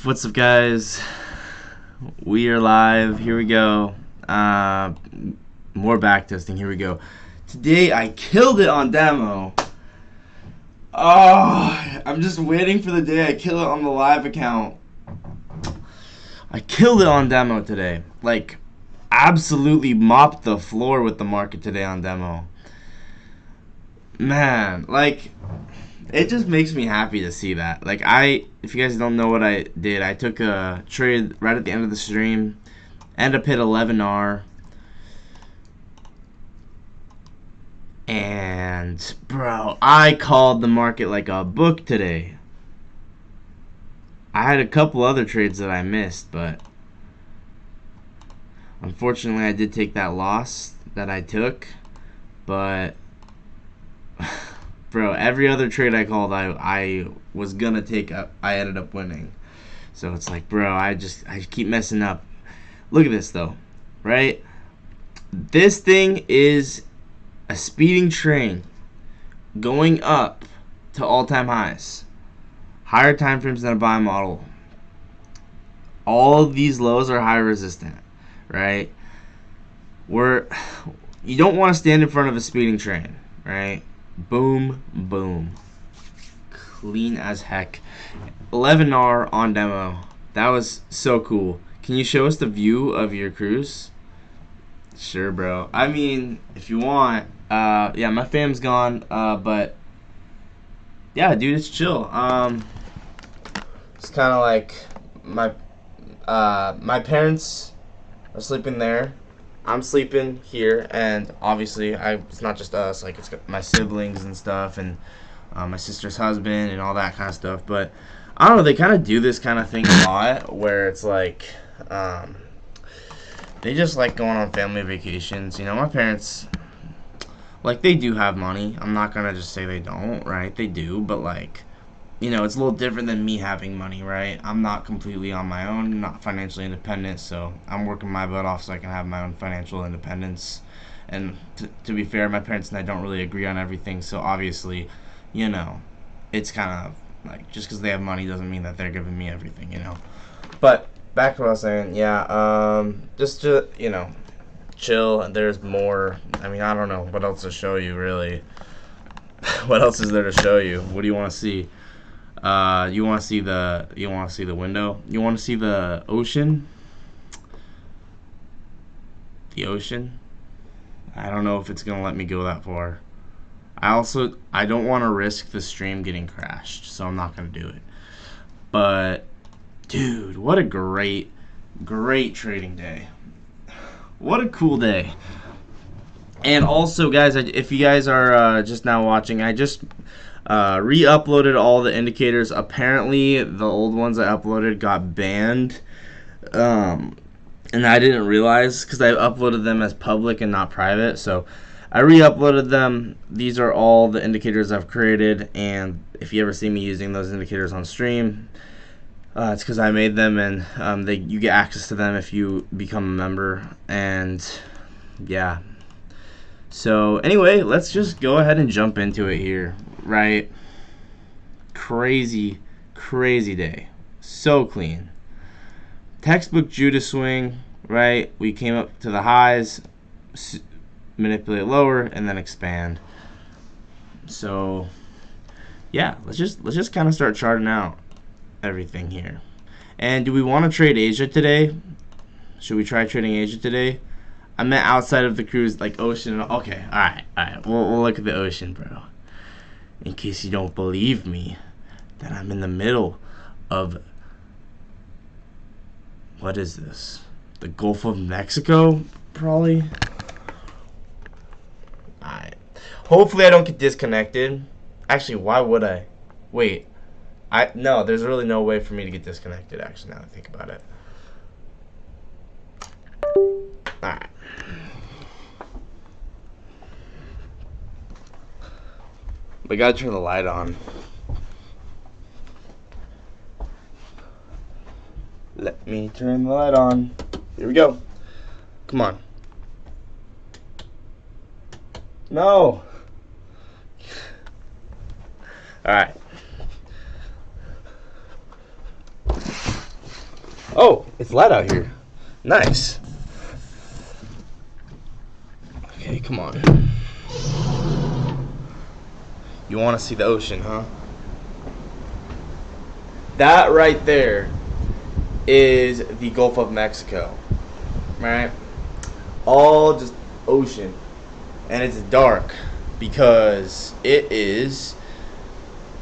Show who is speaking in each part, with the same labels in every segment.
Speaker 1: What's up, guys? We are live. Here we go. More backtesting. Here we go. Today I killed it on demo. Oh, I'm just waiting for the day I kill it on the live account. I killed it on demo today. Like, absolutely mopped the floor with the market today on demo. Man, like, it just makes me happy to see that. Like, if you guys don't know what I did, I took a trade right at the end of the stream. Ended up hit 11R. And, bro, I called the market like a book today. I had a couple other trades that I missed, but unfortunately I did take that loss that I took. But bro, every other trade I called, I was gonna take up. I ended up winning. So it's like, bro, I keep messing up. Look at this though, right? This thing is a speeding train going up to all-time highs, higher time frames than a buy model. All of these lows are high resistant, right? You don't want to stand in front of a speeding train, right? Boom, boom. Clean as heck. 11R on demo. That was so cool. Can you show us the view of your cruise? Sure, bro. I mean, if you want. Yeah, my fam's gone. But yeah, dude, it's chill. It's kind of like my parents are sleeping there. I'm sleeping here, and obviously it's not just us, like it's got my siblings and stuff, and my sister's husband and all that kind of stuff. But I don't know, they kind of do this kind of thing a lot, where it's like they just like going on family vacations. You know, my parents, like, they do have money. I'm not gonna just say they don't, right? They do, but like, you know, it's a little different than me having money, right? I'm not completely on my own, I'm not financially independent, so I'm working my butt off so I can have my own financial independence. And to be fair, my parents and I don't really agree on everything, so obviously, you know, it's kind of like, just because they have money doesn't mean that they're giving me everything, you know. But back to what I was saying, yeah, just to, you know, chill. And there's more. I mean, I don't know what else to show you, really. What else is there to show you? What do you want to see? You want to see the window? You want to see the ocean? The ocean? I don't know if it's gonna let me go that far. I don't want to risk the stream getting crashed, so I'm not gonna do it. But dude, what a great trading day. What a cool day. And also, guys, if you guys are just now watching, I just re-uploaded all the indicators. Apparently, the old ones I uploaded got banned. And I didn't realize, because I uploaded them as public and not private. So I re-uploaded them. These are all the indicators I've created. And if you ever see me using those indicators on stream, it's because I made them, and you get access to them if you become a member. And yeah. So anyway, let's just go ahead and jump into it here, right? Crazy day. So clean. Textbook Judas swing, right? We came up to the highs, manipulate lower, and then expand. So yeah, let's just kind of start charting out everything here. And do we want to trade Asia today? Should we try trading Asia today? I meant outside of the cruise, like ocean. Okay, all right. We'll look at the ocean, bro. In case you don't believe me, that I'm in the middle of, what is this? The Gulf of Mexico, probably. All right. Hopefully I don't get disconnected. Actually, why would I? Wait. No, there's really no way for me to get disconnected, actually, now that I think about it. Alright. We gotta turn the light on. Let me turn the light on. Here we go. Come on. No. Alright. Oh, it's light out here. Nice. Okay, come on. You want to see the ocean, huh? That right there is the Gulf of Mexico, right? All just ocean. And it's dark because it is,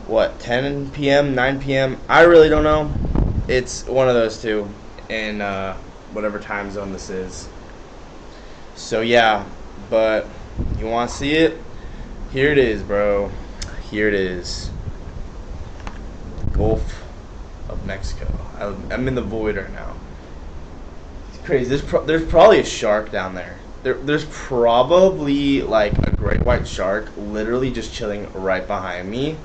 Speaker 1: what, 10 p.m., 9 p.m.? I really don't know. It's one of those two in whatever time zone this is. So, yeah, but you want to see it? Here it is, bro. Here it is. Gulf of Mexico. I'm in the void right now. It's crazy. There's probably a shark down there. There's probably like a great white shark literally just chilling right behind me.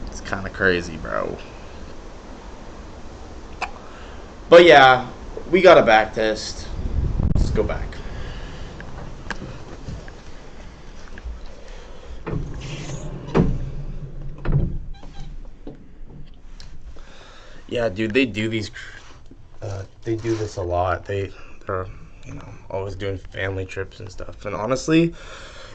Speaker 1: It's kind of crazy, bro. But yeah, we got a back test. Let's go back. Yeah, dude, they do these. They do this a lot. They're always doing family trips and stuff. And honestly,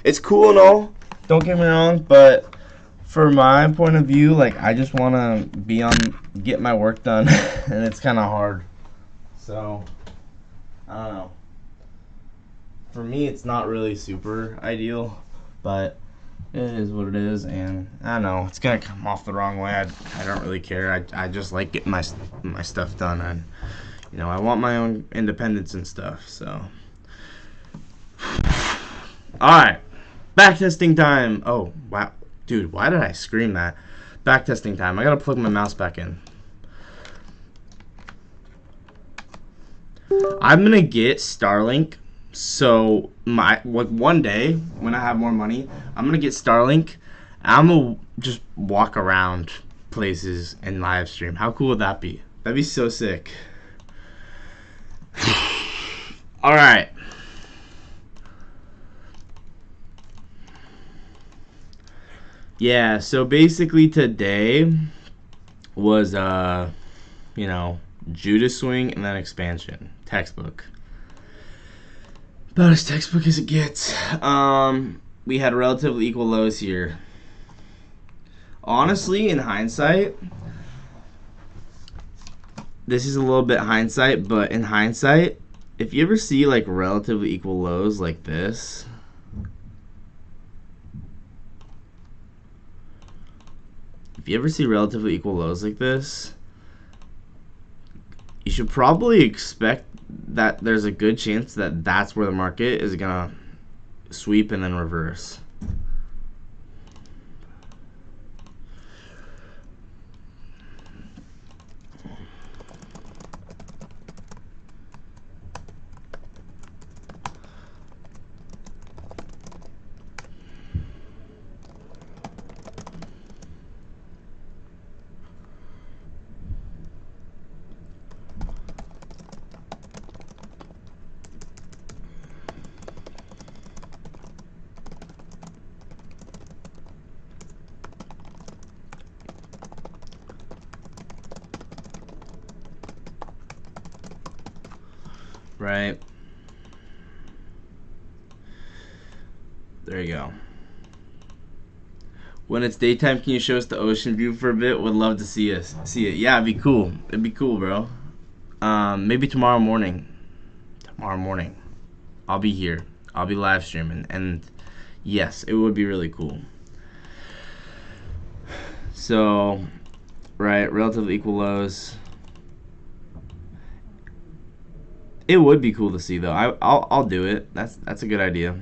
Speaker 1: it's cool and all. Don't get me wrong, but for my point of view, like I just want to get my work done, and it's kind of hard. So I don't know. For me, it's not really super ideal, but it is what it is, and I don't know, it's gonna come off the wrong way. I don't really care. I just like getting my stuff done, and I want my own independence and stuff. So, all right, backtesting time. Oh wow, dude, why did I scream that? Backtesting time. I gotta plug my mouse back in. I'm gonna get Starlink. So one day when I have more money, I'm gonna get Starlink. I'm gonna just walk around places and live stream. How cool would that be? That'd be so sick. All right. Yeah. So basically today was Judas swing and then expansion textbook. About as textbook as it gets. We had relatively equal lows here. Honestly, in hindsight, this is a little bit hindsight, but in hindsight, if you ever see like relatively equal lows like this, you should probably expect that there's a good chance that that's where the market is gonna sweep and then reverse. Right. There you go. When it's daytime, can you show us the ocean view for a bit? Would love to see it. Yeah, it'd be cool. It'd be cool, bro. Maybe tomorrow morning. I'll be here. I'll be live streaming, and yes, it would be really cool. So, right, relatively equal lows. It would be cool to see though. I'll do it. That's a good idea.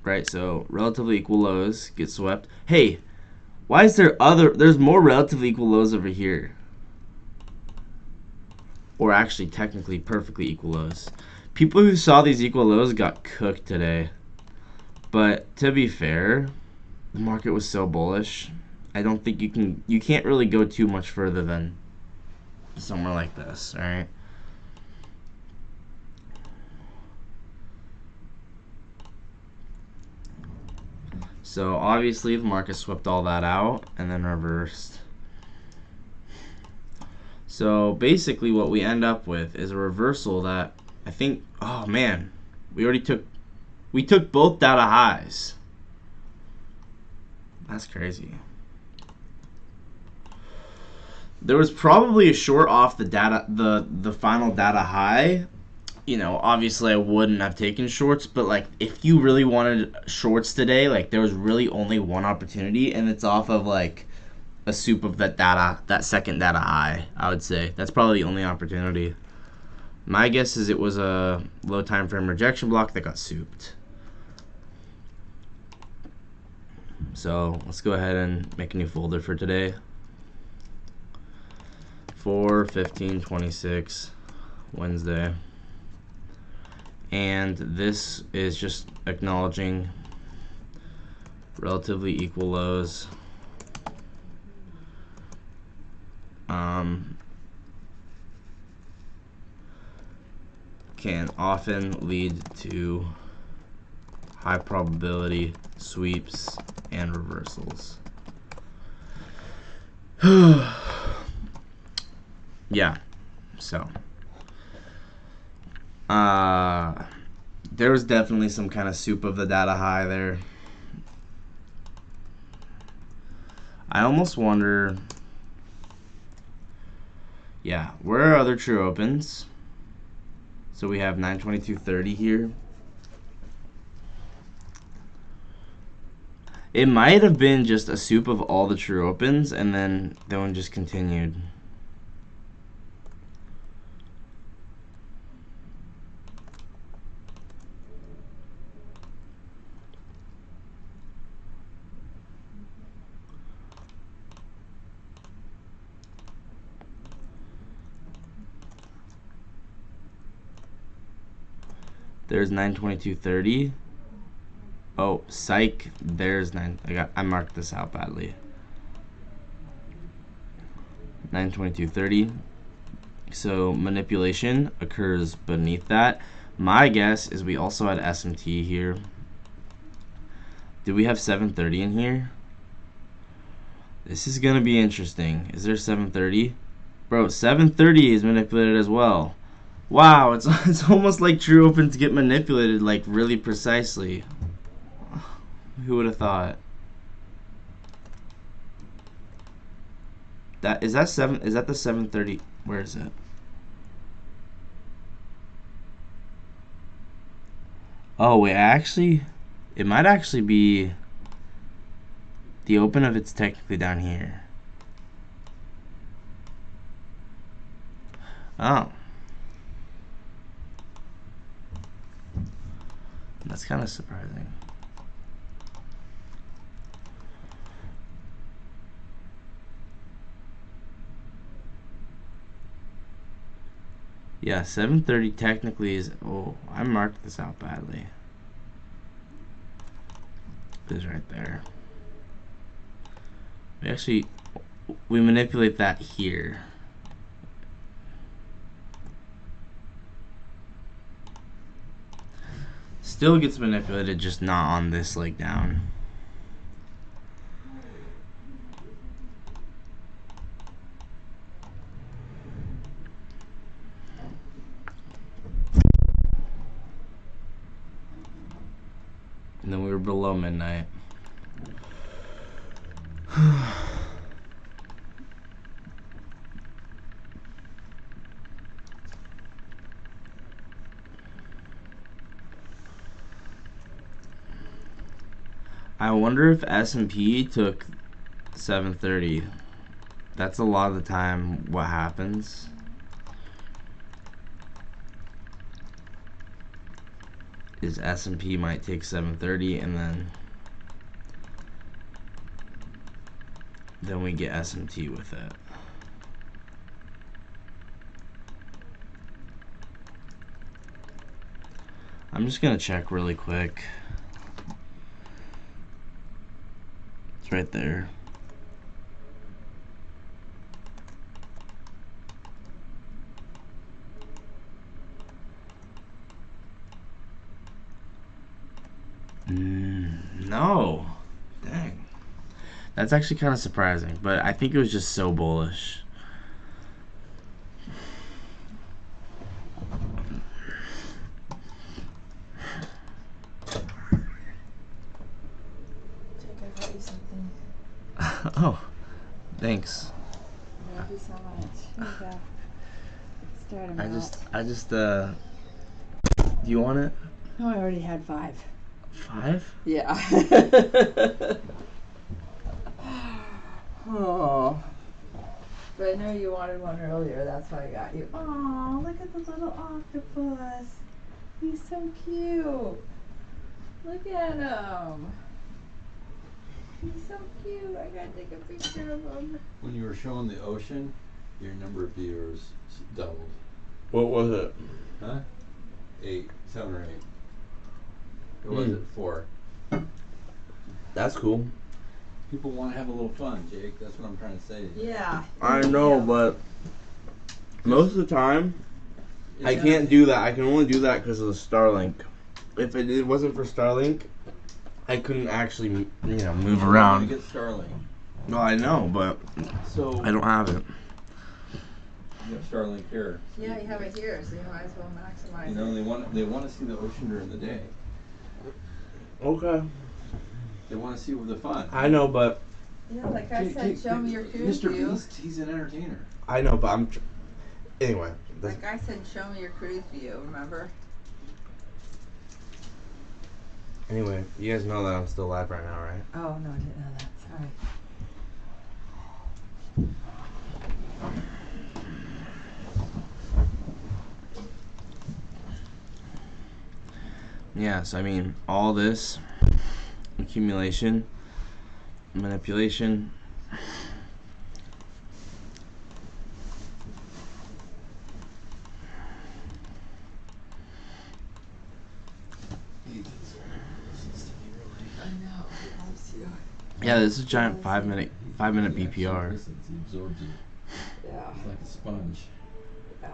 Speaker 1: Right, so relatively equal lows get swept. Hey, why is there's more relatively equal lows over here? Or actually technically perfectly equal lows. People who saw these equal lows got cooked today. But to be fair, the market was so bullish. I don't think you can't really go too much further than somewhere like this, all right? So obviously the market swept all that out and then reversed. So basically what we end up with is a reversal that I think, oh man, we took both data highs. That's crazy. There was probably a short off the data, the final data high. You know, obviously I wouldn't have taken shorts, but like if you really wanted shorts today, like there was really only one opportunity, and it's off of like a soup of that data, that second data high. I would say that's probably the only opportunity. My guess is it was a low time frame rejection block that got souped. So let's go ahead and make a new folder for today. 4/15/26, Wednesday. And this is just acknowledging relatively equal lows. Can often lead to high probability sweeps and reversals. Yeah, so there was definitely some kind of soup of the data high there. I almost wonder, yeah, where are other true opens? So we have 922.30 here. It might have been just a soup of all the true opens, and then that one just continued. There's 922.30. Oh, psych. There's 9. I marked this out badly. 922.30. So manipulation occurs beneath that. My guess is we also had SMT here. Did we have 730 in here? This is gonna be interesting. Is there 730? Bro, 730 is manipulated as well. Wow, it's almost like true opens get manipulated like really precisely. Who would have thought? Is that the 730? Where is it? Oh wait, it might actually be the open of it's technically down here. Oh. That's kind of surprising. Yeah, 730 technically is, oh, I marked this out badly. It is right there. We manipulate that here. Still gets manipulated, just not on this leg down. And then we were below midnight. I wonder if S&P took 730. That's a lot of the time what happens. Is S&P might take 730 and then we get SMT with it. I'm just gonna check really quick. It's right there. No. Dang. That's actually kind of surprising, but I think it was just so bullish.
Speaker 2: I got you something.
Speaker 1: Oh, thanks.
Speaker 2: Thank you so much. Here you go. Start 'em out.
Speaker 1: I just, do you want it?
Speaker 2: No, I already had 5.
Speaker 1: 5?
Speaker 2: Yeah. Oh. But I know you wanted one earlier, that's why I got you. Oh, look at the little octopus. He's so cute. Look at him. He's so cute. I gotta take a picture of him.
Speaker 3: When you were showing the ocean, your number of viewers doubled.
Speaker 1: What was it?
Speaker 3: Huh? 7 or 8. It was at 4.
Speaker 1: That's cool.
Speaker 3: People want to have a little fun, Jake. That's what I'm trying to say to you.
Speaker 2: Yeah.
Speaker 1: I know, but most of the time, I can't do that. I can only do that because of the Starlink. If it wasn't for Starlink, I couldn't actually, move around.
Speaker 3: You get Starlink.
Speaker 1: No, I know, but
Speaker 3: So
Speaker 1: I don't have it.
Speaker 3: you have Starlink here.
Speaker 2: Yeah, you have it here, so you might as well maximize
Speaker 3: You know,
Speaker 2: it.
Speaker 3: they want to see the ocean during the day.
Speaker 1: Okay.
Speaker 3: They want to see the fun.
Speaker 1: I know, but
Speaker 2: Yeah, like I said, show me your cruise
Speaker 3: Mr.
Speaker 2: view.
Speaker 3: Beast, he's an entertainer.
Speaker 1: I know, but anyway.
Speaker 2: Like I said, show me your cruise view, remember?
Speaker 1: Anyway, you guys know that I'm still live right now, right?
Speaker 2: Oh, no, I didn't know that. Sorry.
Speaker 1: Yeah, so I mean, all this accumulation, manipulation.
Speaker 2: I know, he loves you.
Speaker 1: Yeah, this is a giant 5-minute BPR.
Speaker 3: Listens, he absorbs you.
Speaker 2: Yeah.
Speaker 3: It's like a sponge.
Speaker 2: Yeah.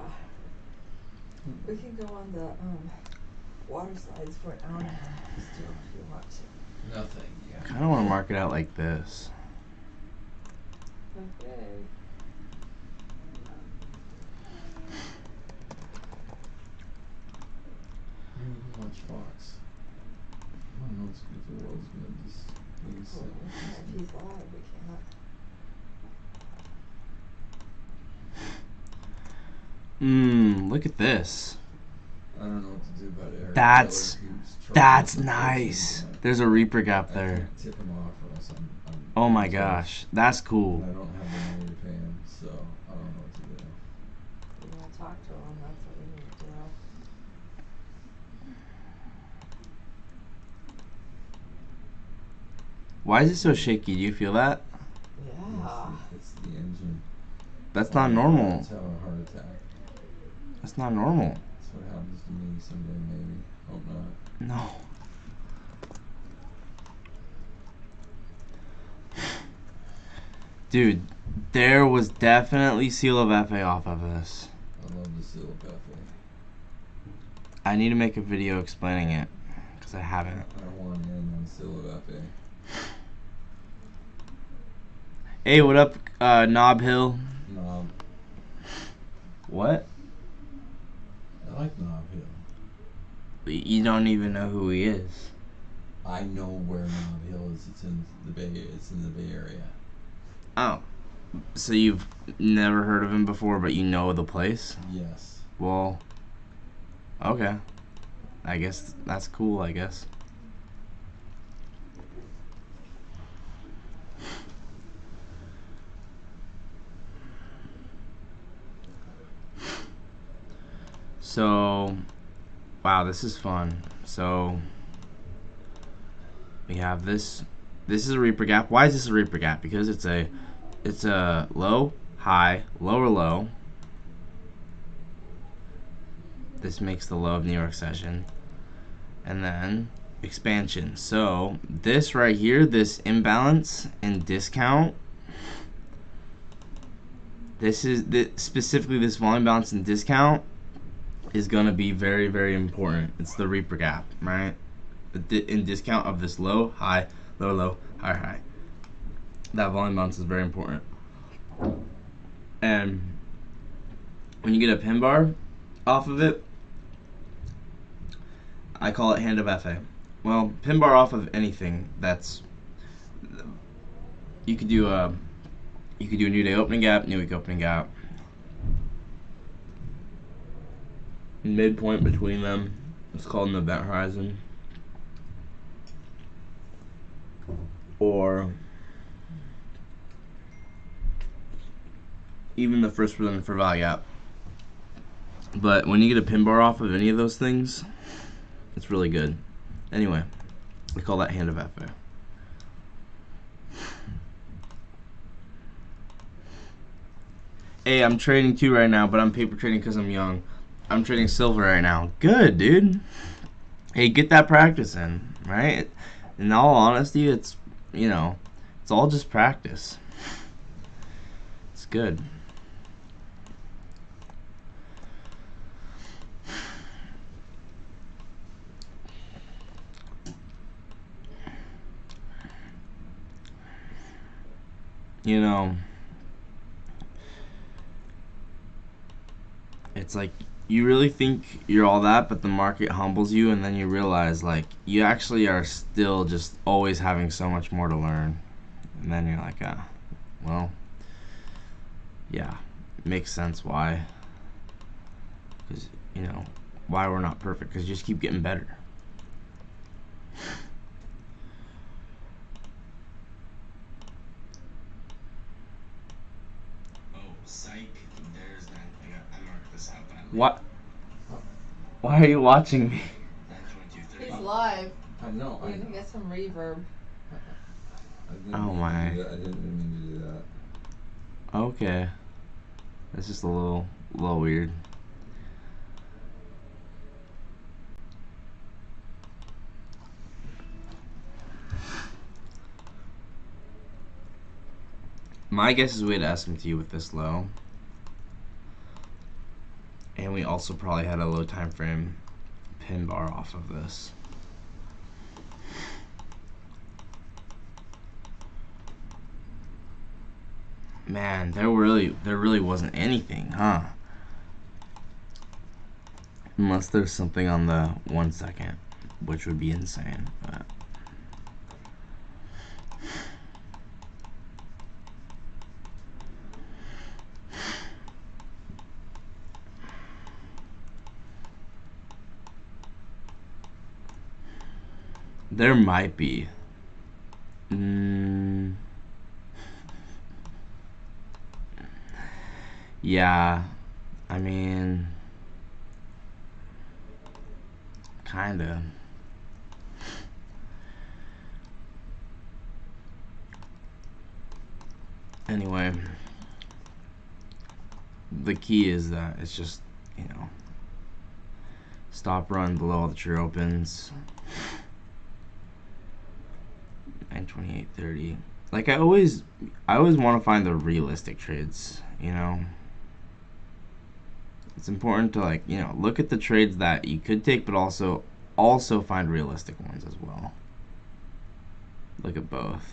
Speaker 2: We can go on the water slides for an hour and a half still if you want to.
Speaker 3: Nothing. Yeah.
Speaker 1: I kind of want to mark it out like this.
Speaker 2: Okay.
Speaker 3: Maybe we can watch Fox. I don't know if the world's gonna just
Speaker 2: Well, if he's live, we can't.
Speaker 1: Look at this.
Speaker 3: I don't know what to do about Eric.
Speaker 1: That's nice. There's a Reaper gap there.
Speaker 3: I can't tip him off or else I'm
Speaker 1: Oh my gosh, that's cool.
Speaker 3: I don't have the money to pay him, so I don't know what to do.
Speaker 2: We want to talk to him, that's what we need to do.
Speaker 1: Why is it so shaky? Do you feel that?
Speaker 2: Yeah.
Speaker 3: It's the engine.
Speaker 1: That's not normal.
Speaker 3: It's have a heart attack.
Speaker 1: That's not normal.
Speaker 3: That's what happens to me someday, maybe. Hope not.
Speaker 1: No. Dude, there was definitely Seal of FA off of this.
Speaker 3: I love the Seal of FA.
Speaker 1: I need to make a video explaining it, because I haven't.
Speaker 3: I want in on Seal of FA.
Speaker 1: Hey, what up, Knob Hill?
Speaker 3: Knob.
Speaker 1: What?
Speaker 3: I like Knob Hill.
Speaker 1: You don't even know who he is.
Speaker 3: I know where Knob Hill is. It's in the Bay Area.
Speaker 1: Oh. So you've never heard of him before, but you know the place?
Speaker 3: Yes.
Speaker 1: Well, okay. I guess that's cool, I guess. So, wow, this is fun. So, we have this. This is a Reaper gap. Why is this a Reaper gap? Because it's a low, high, lower low. This makes the low of New York session. And then expansion. So this right here, this imbalance and discount, specifically this volume balance and discount is going to be very, very important. It's the Reaper gap, right? In discount of this low, high, low, low, high, high. That volume balance is very important. And when you get a pin bar off of it, I call it hand of FA. Well, pin bar off of anything that's, you could do a new day opening gap, new week opening gap, midpoint between them. It's called an event horizon, or even the first present for value gap. But when you get a pin bar off of any of those things, it's really good. Anyway, we call that hand of FA. Hey, I'm trading too right now, but I'm paper trading because I'm young. I'm trading silver right now. Good, dude. Hey, get that practice in, right? In all honesty, it's, you know, it's all just practice. It's good. You know, it's like you really think you're all that, but the market humbles you, and then you realize like you actually are still just always having so much more to learn. And then you're like, well, yeah, it makes sense why. Because, you know, why we're not perfect, because you just keep getting better. Oh, psych. There's that. I marked this out badly. What? Why are you watching me?
Speaker 2: He's live.
Speaker 3: I know.
Speaker 2: You're gonna get some reverb.
Speaker 1: Oh my.
Speaker 3: I didn't mean to do that.
Speaker 1: Okay. That's just a little weird. My guess is we had SMT with this low. And we also probably had a low time frame pin bar off of this. Man, there really wasn't anything, huh? Unless there's something on the 1 second, which would be insane. But there might be. Yeah, I mean, kinda. Anyway, the key is that it's just, you know, stop run below all the true opens. 928.30. Like I always want to find the realistic trades, you know. It's important to, like, you know, look at the trades that you could take, but also find realistic ones as well. Look at both.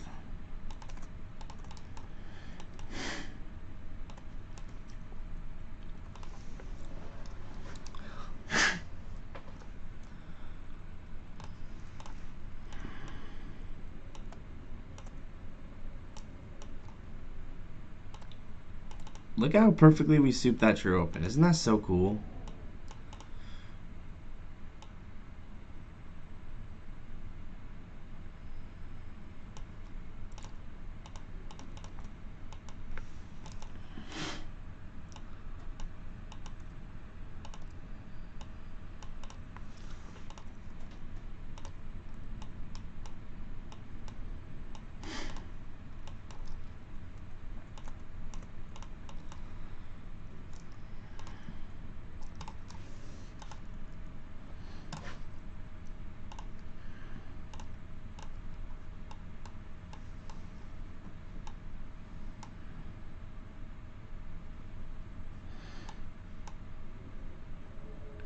Speaker 1: Look how perfectly we souped that true open. Isn't that so cool?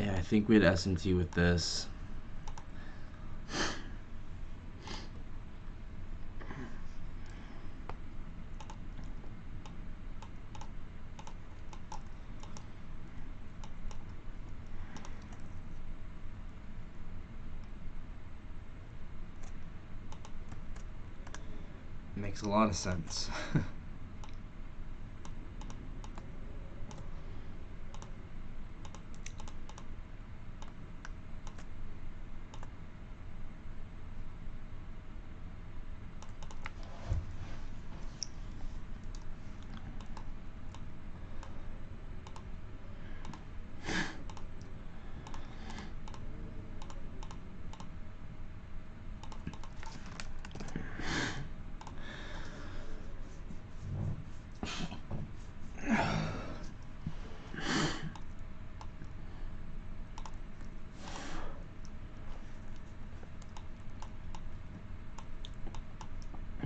Speaker 1: Yeah, I think we had SMT with this. Makes a lot of sense.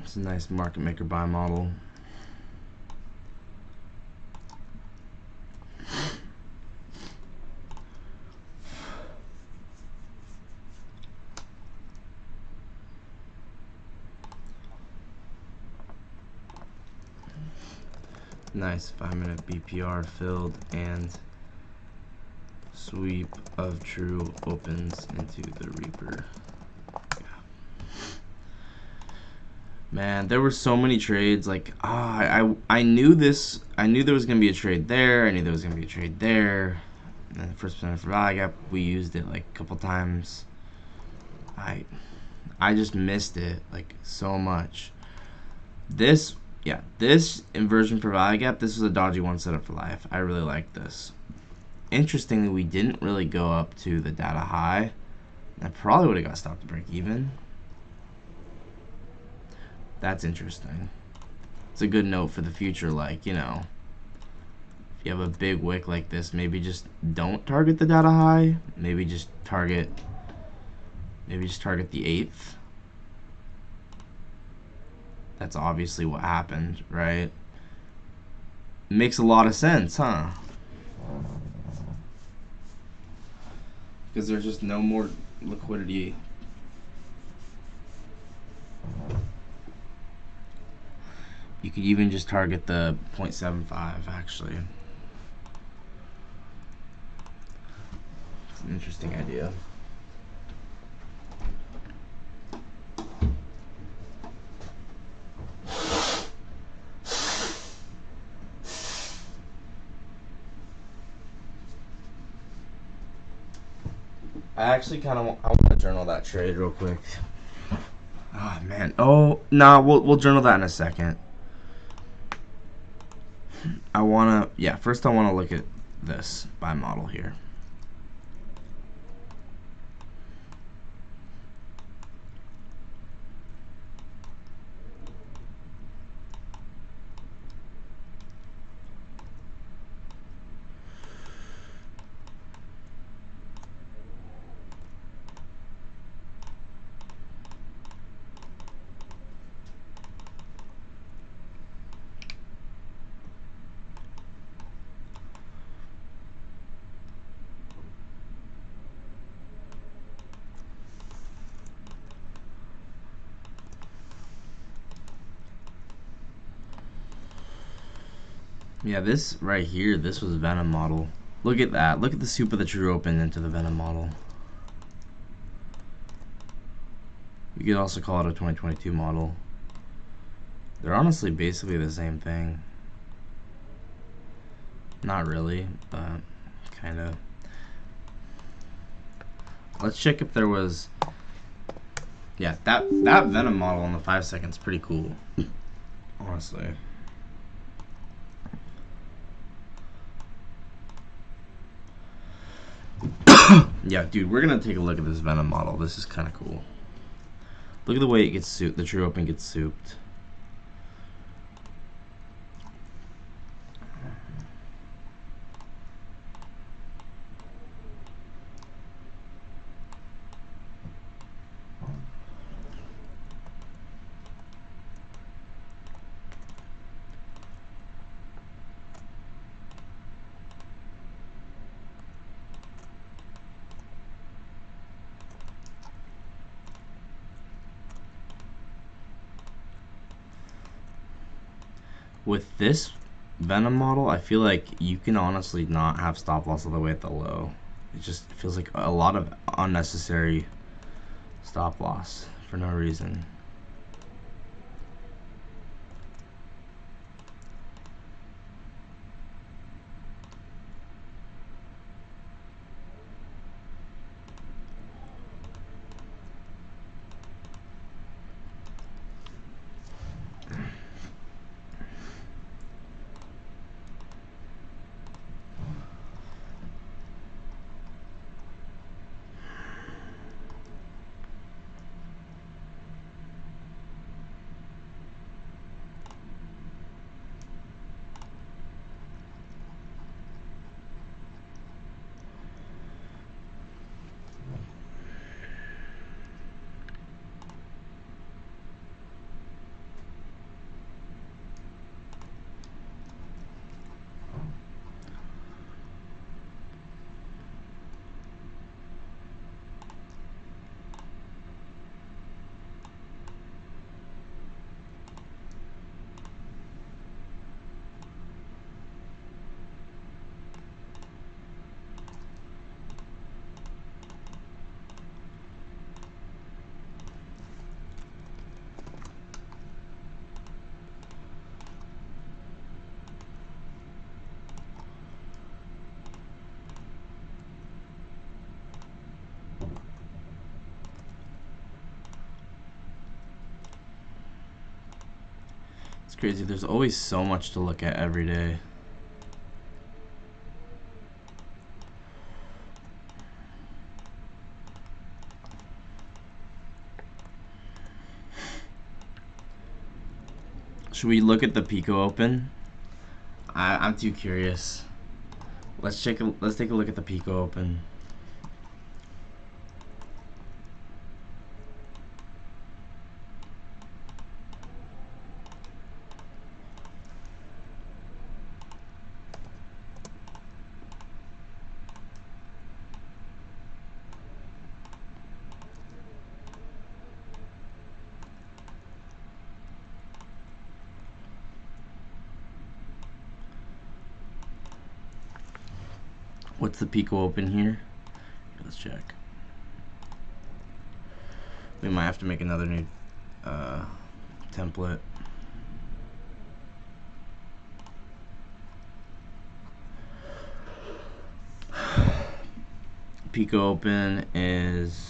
Speaker 1: It's a nice market maker buy model. Nice 5-minute BPR filled and sweep of true opens into the Reaper. Man, there were so many trades. Like, I knew this. I knew there was gonna be a trade there. I knew there was gonna be a trade there. And the first percent for value gap, we used it like a couple times. I just missed it like so much. This, yeah, this inversion for value gap. This was a dodgy one setup for life. I really like this. Interestingly, we didn't really go up to the data high. I probably would have got stopped to break even. That's interesting. It's a good note for the future, like, you know, if you have a big wick like this, maybe just don't target the data high. Maybe just target the 8th. That's obviously what happened, right? Makes a lot of sense, huh? Because there's just no more liquidity. You could even just target the 0.75 actually. It's an interesting idea. I actually kind of want to journal that trade real quick. Oh man. Oh, nah, we'll journal that in a second. First I wanna look at this buy model here. Yeah, this right here, this was Venom model. Look at that. Look at the soup of the true open into the Venom model. You could also call it a 2022 model. They're honestly basically the same thing. Not really, but kind of. Let's check if there was. Yeah, that Venom model on the 5 seconds pretty cool. Honestly. Yeah, dude, we're gonna take a look at this Venom model. This is kind of cool. Look at the way it gets souped. The true open gets souped. With this Venom model, I feel like you can honestly not have stop loss all the way at the low. It just feels like a lot of unnecessary stop loss for no reason. It's crazy. There's always so much to look at every day. Should we look at the Pico Open? I'm too curious. Let's take a look at the Pico Open. What's the Pico Open here? Let's check. We might have to make another new template. Pico Open is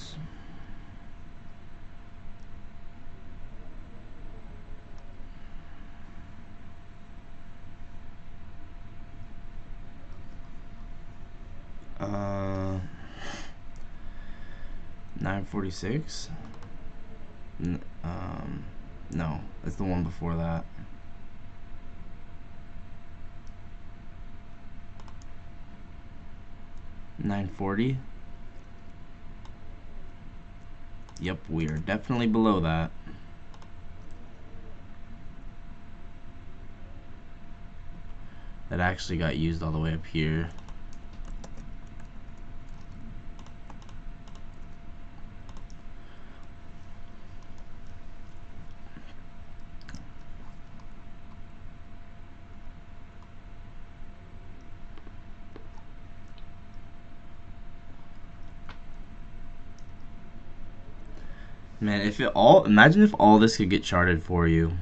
Speaker 1: uh 946. No, it's the one before that. $940. Yep, we are definitely below that. That actually got used all the way up here. Man, imagine if all this could get charted for you.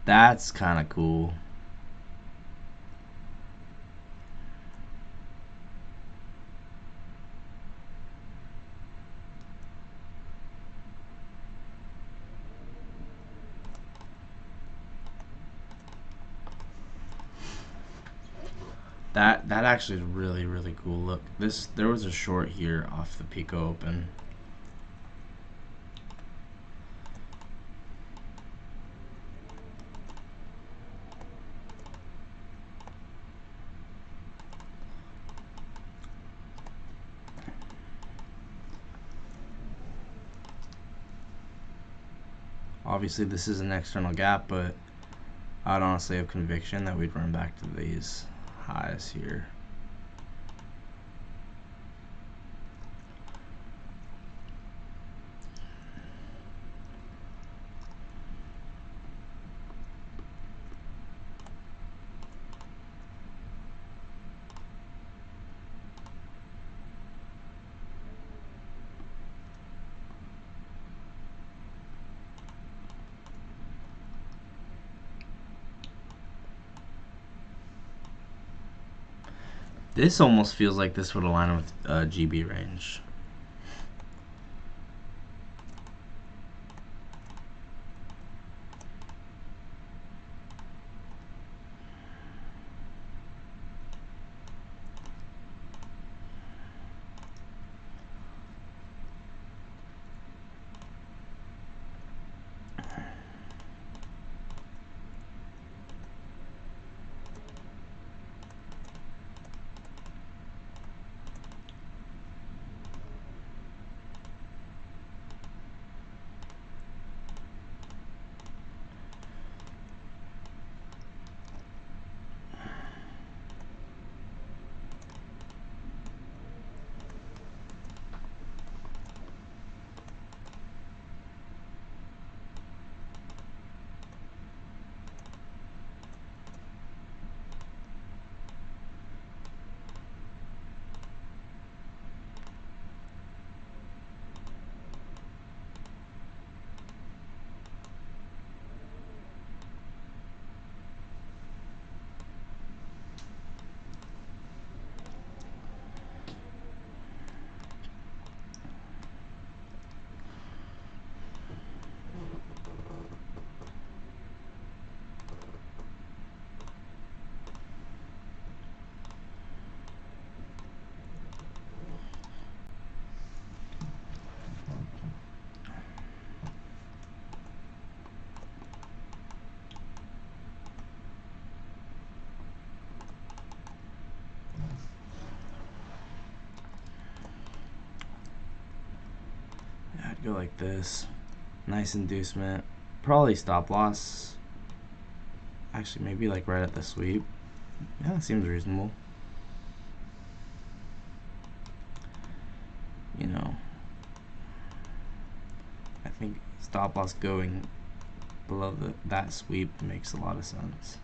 Speaker 1: That's kind of cool. That actually is really really cool. Look, there was a short here off the Pico Open. Obviously this is an external gap, but I'd honestly have conviction that we'd run back to these highs here. This almost feels like this would align with GB range. I'd go like this. Nice inducement. Probably stop loss. Actually, maybe like right at the sweep. Yeah, that seems reasonable. You know, I think stop loss going below that sweep makes a lot of sense.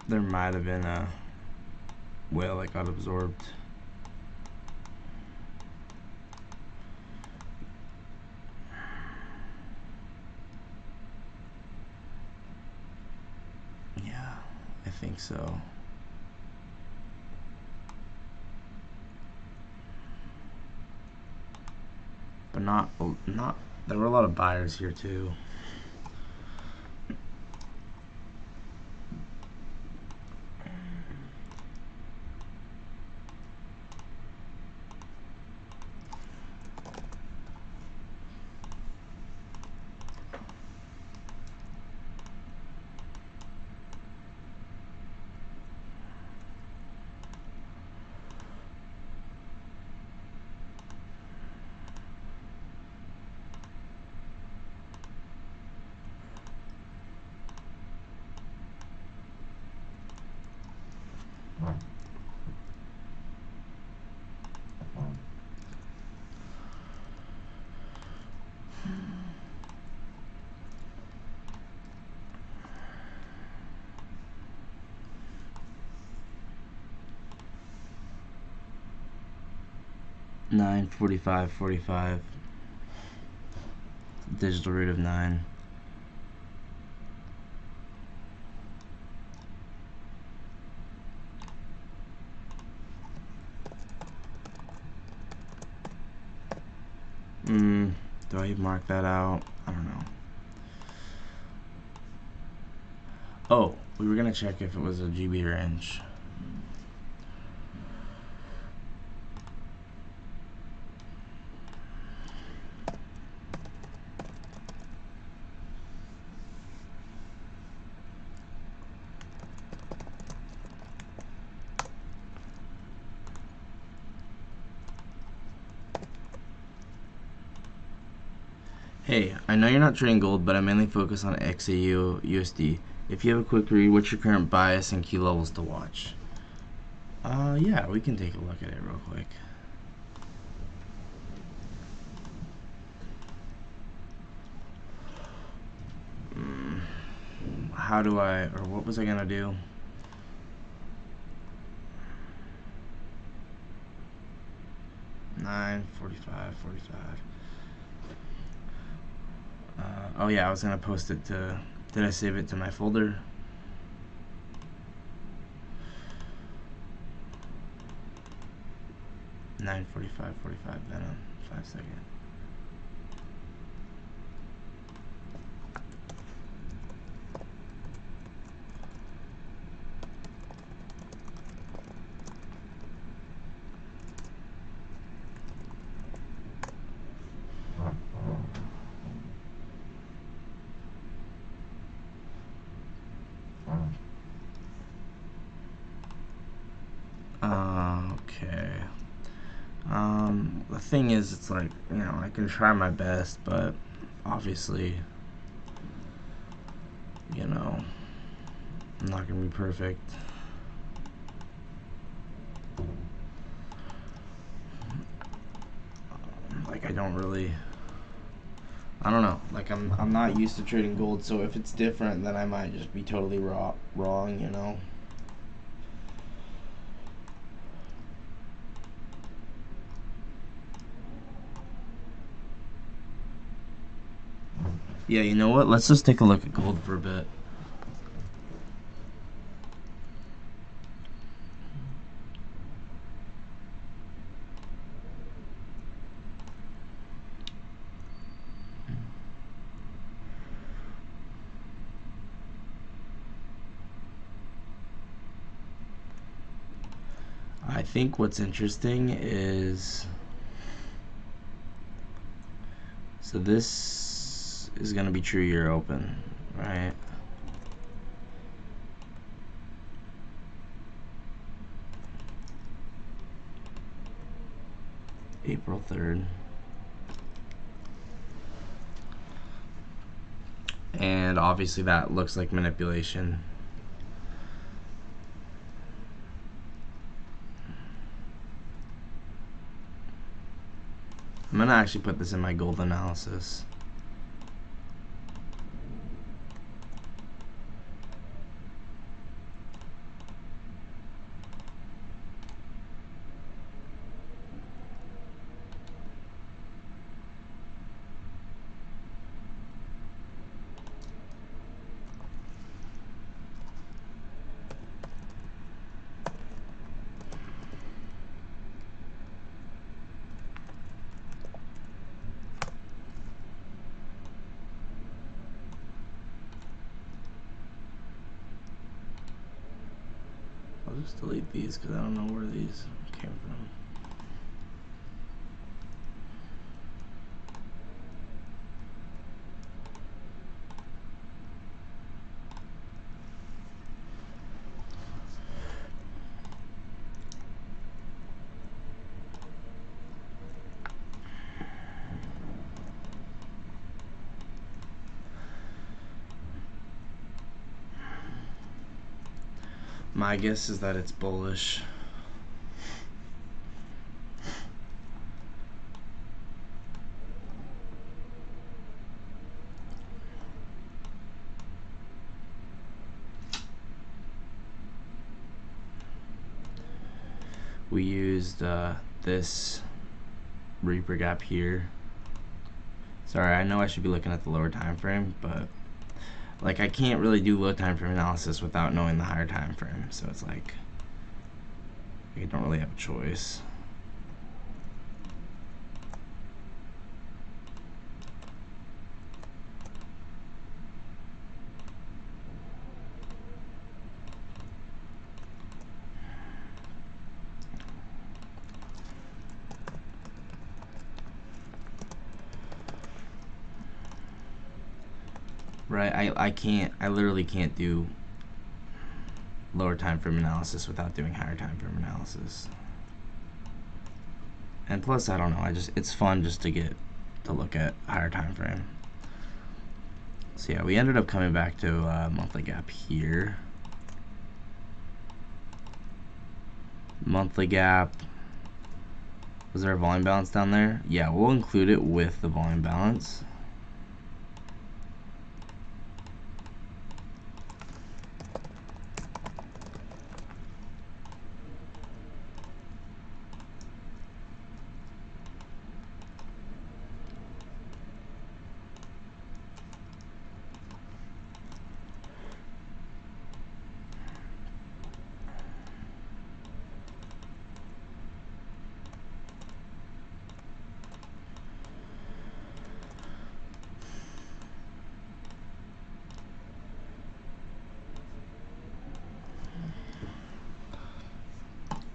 Speaker 1: There might have been a whale that got absorbed. Yeah, I think so. But not there were a lot of buyers here too. 945.45. Digital root of 9. Do I mark that out? I don't know. Oh, we were gonna check if it was a GB range. Hey, I know you're not trading gold, but I mainly focus on XAU USD. If you have a quick read, what's your current bias and key levels to watch? Yeah, we can take a look at it real quick. How do I, or what was I gonna do? Nine 45. Oh yeah, I was gonna post it to. Did I save it to my folder? Nine 45. Then 5 seconds. Okay. The thing is, it's like, you know, I can try my best, but obviously, you know, I'm not gonna be perfect. Like, I don't really, I don't know. Like, I'm not used to trading gold, so if it's different, then I might just be totally wrong, you know. Yeah, you know what? Let's just take a look at gold for a bit. I think what's interesting is, so this is going to be true year open, right? April 3rd. And obviously that looks like manipulation. I'm going to actually put this in my gold analysis. I'll just delete these because I don't know where these came from. My guess is that it's bullish. We used this Reaper gap here. Sorry, I know I should be looking at the lower time frame, but like I can't really do low time frame analysis without knowing the higher time frame. So it's like I don't really have a choice. Right, I literally can't do lower time frame analysis without doing higher time frame analysis. And plus, I don't know, it's fun just to look at higher time frame. So yeah, we ended up coming back to monthly gap here. Monthly gap. Was there a volume balance down there? Yeah, we'll include it with the volume balance.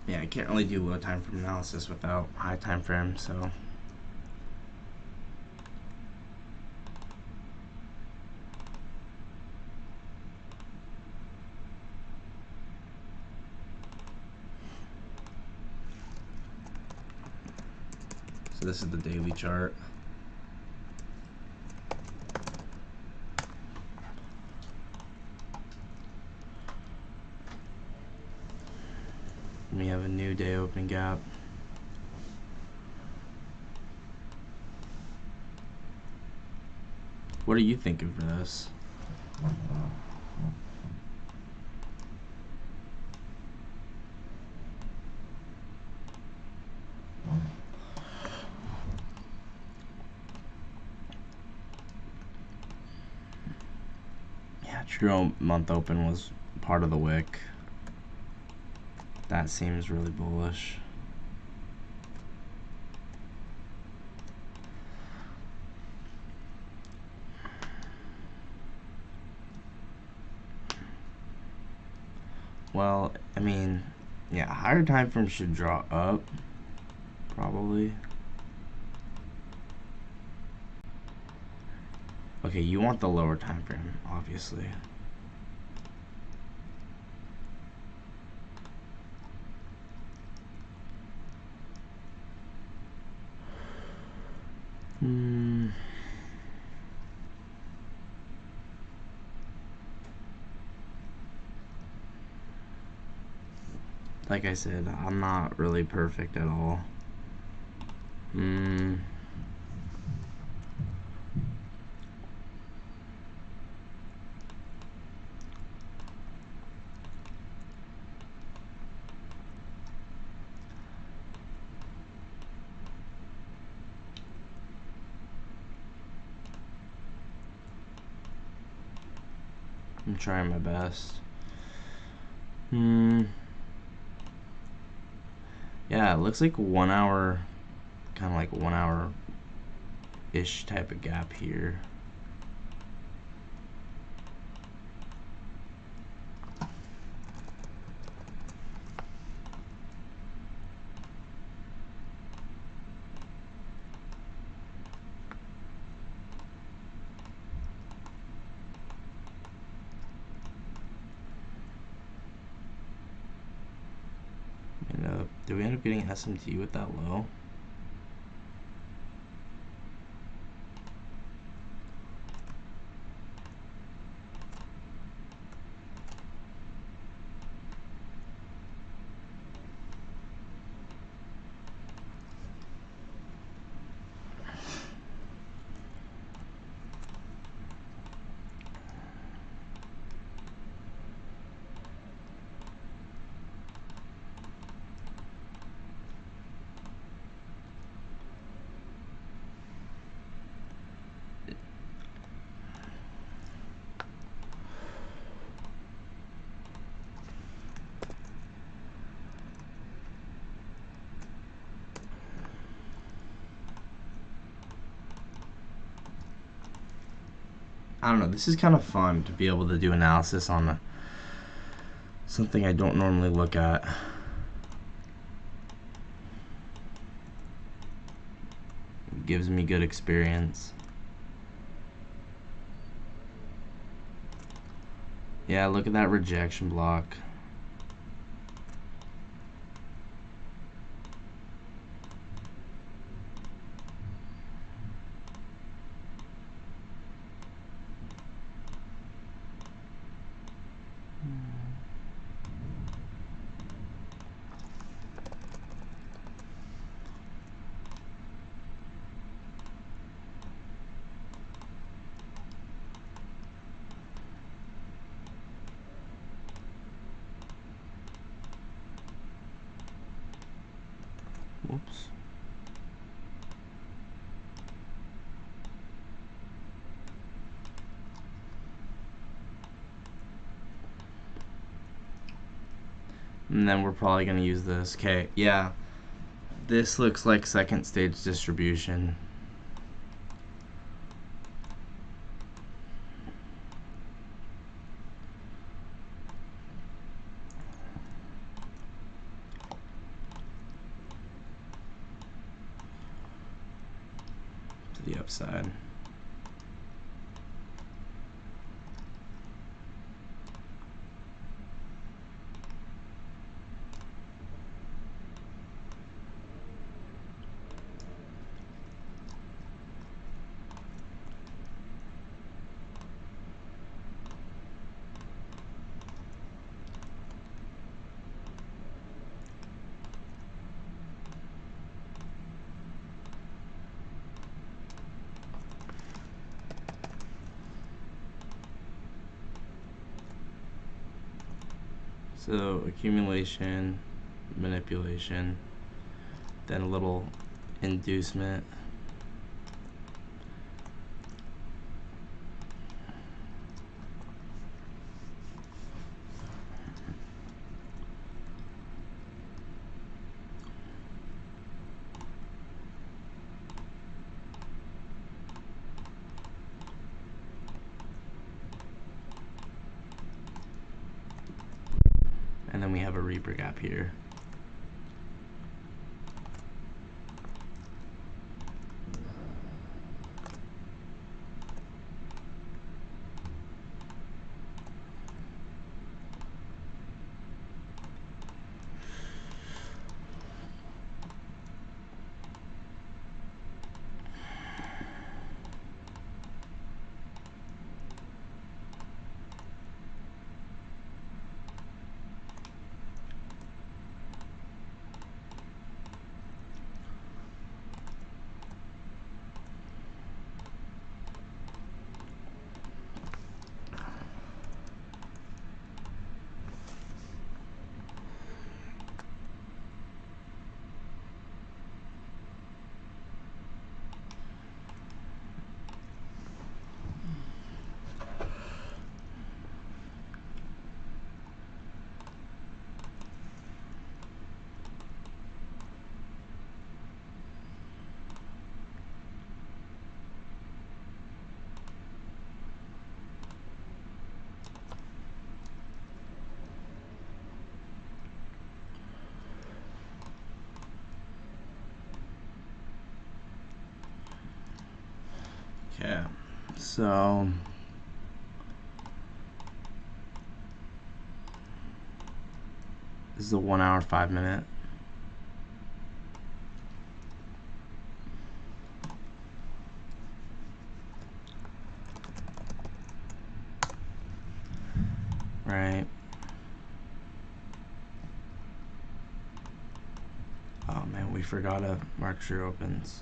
Speaker 1: Yeah, I can't really do low time frame analysis without high time frame, so. So this is the daily chart. We have a new day open gap. What are you thinking for this? Yeah, true month open was part of the wick. That seems really bullish. Well, I mean, yeah, higher time frame should draw up, probably. Okay, you want the lower time frame, obviously. Like I said, I'm not really perfect at all. I'm trying my best. Yeah, it looks like 1 hour, kind of like 1 hour-ish type of gap here. Did we end up getting SMT with that low? I don't know. This is kind of fun to be able to do analysis on something I don't normally look at. It gives me good experience. Yeah, look at that rejection block. Whoops. And then we're probably going to use this. Okay, yeah. This looks like second stage distribution. To the upside. So accumulation, manipulation, then a little inducement. And then we have a Reaper gap here. Okay, so this is a 1 hour 5 minute. Right. Oh man, we forgot to mark true opens.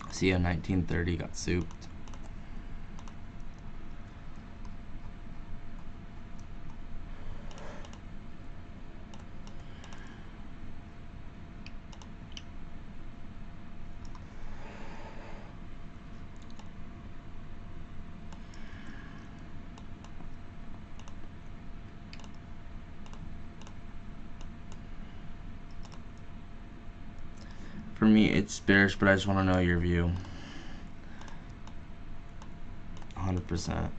Speaker 1: See, 1930 got souped. me, it's bearish, but I just want to know your view. 100%.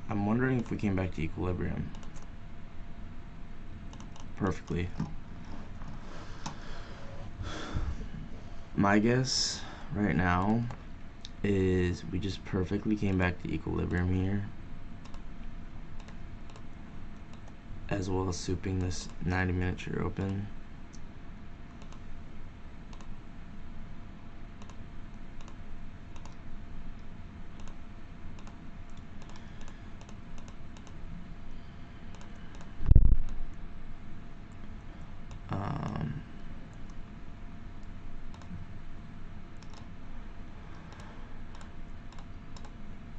Speaker 1: I'm wondering if we came back to equilibrium perfectly. My guess right now is we just perfectly came back to equilibrium here, as well as souping this 90-minute true open.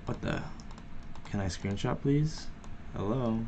Speaker 1: What the? Can I screenshot, please? Hello?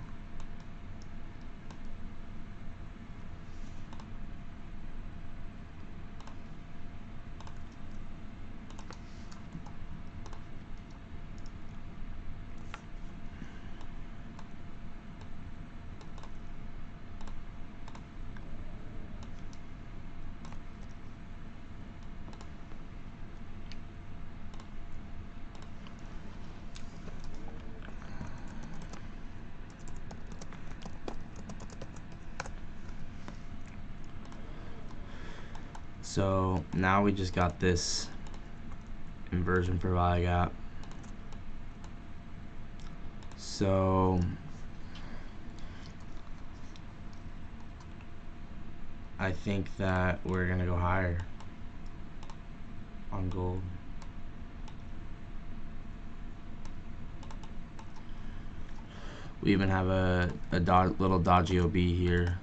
Speaker 1: So now we just got this inversion for value gap. So I think that we're gonna go higher on gold. We even have a little dodgy OB here.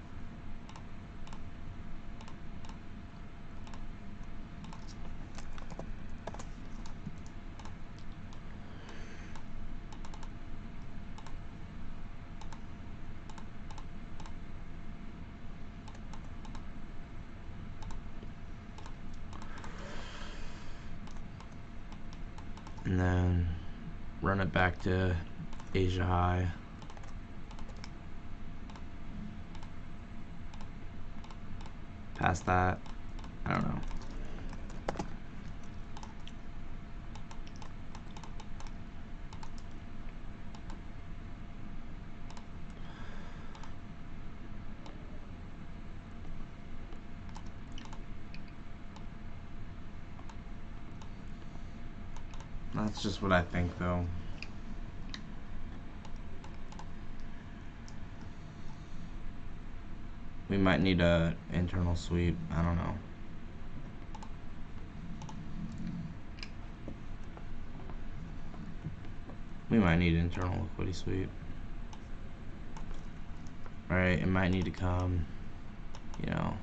Speaker 1: And then run it back to Asia high. Past that, I don't know. That's just what I think, though. We might need a internal sweep. I don't know. We might need an internal liquidity sweep. Right? It might need to come, you know.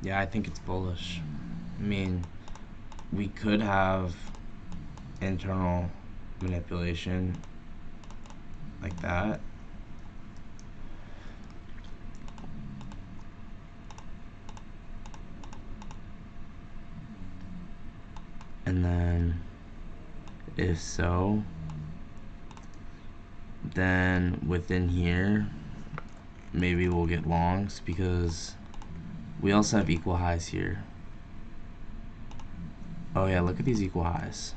Speaker 1: Yeah, I think it's bullish. I mean, we could have internal manipulation like that. And then, if so, then within here, maybe we'll get longs because we also have equal highs here. Oh yeah, look at these equal highs.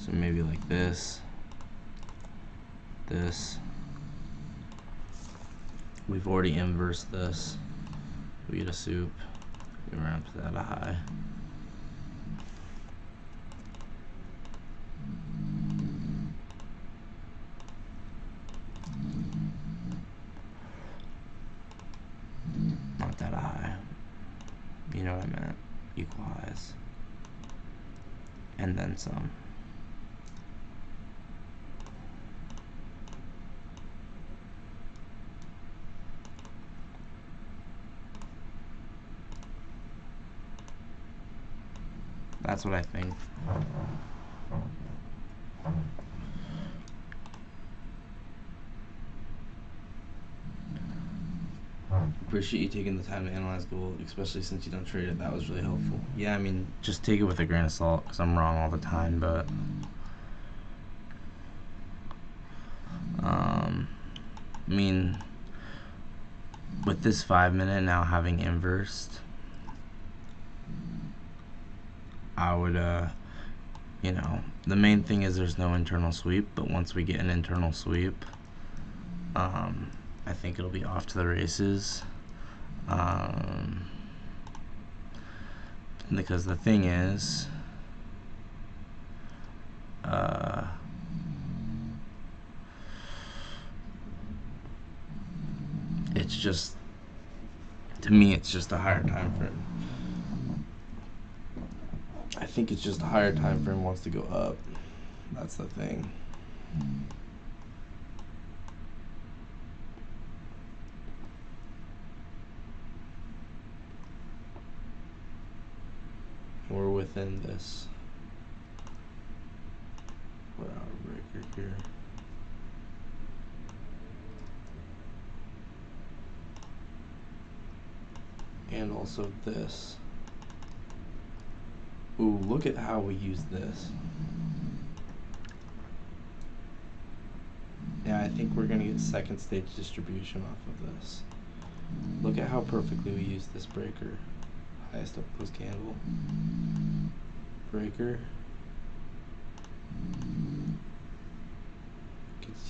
Speaker 1: So maybe like this. We've already inversed this. We get a soup. We ramp that a high. Not that high. You know what I meant. Equal highs. And then some. That's what I think. Appreciate you taking the time to analyze gold, especially since you don't trade it. That was really helpful. Yeah, I mean, just take it with a grain of salt, because I'm wrong all the time, but I mean, with this 5 minute now having inversed, I would, you know, the main thing is there's no internal sweep, but once we get an internal sweep, I think it'll be off to the races. Because the thing is, it's just, to me, it's just a higher time frame. I think it's just a higher time frame wants to go up. That's the thing. We're within this 4-hour breaker here. And also this. Ooh, look at how we use this. Yeah, I think we're gonna get second stage distribution off of this. Look at how perfectly we use this breaker. Highest up close candle. Breaker.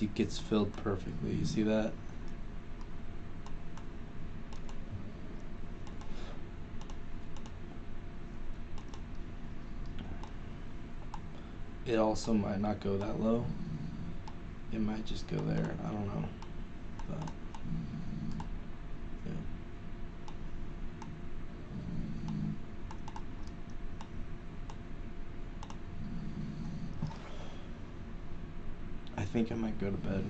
Speaker 1: It gets filled perfectly. You see that? It also might not go that low. It might just go there. I don't know. But, yeah. I think I might go to bed.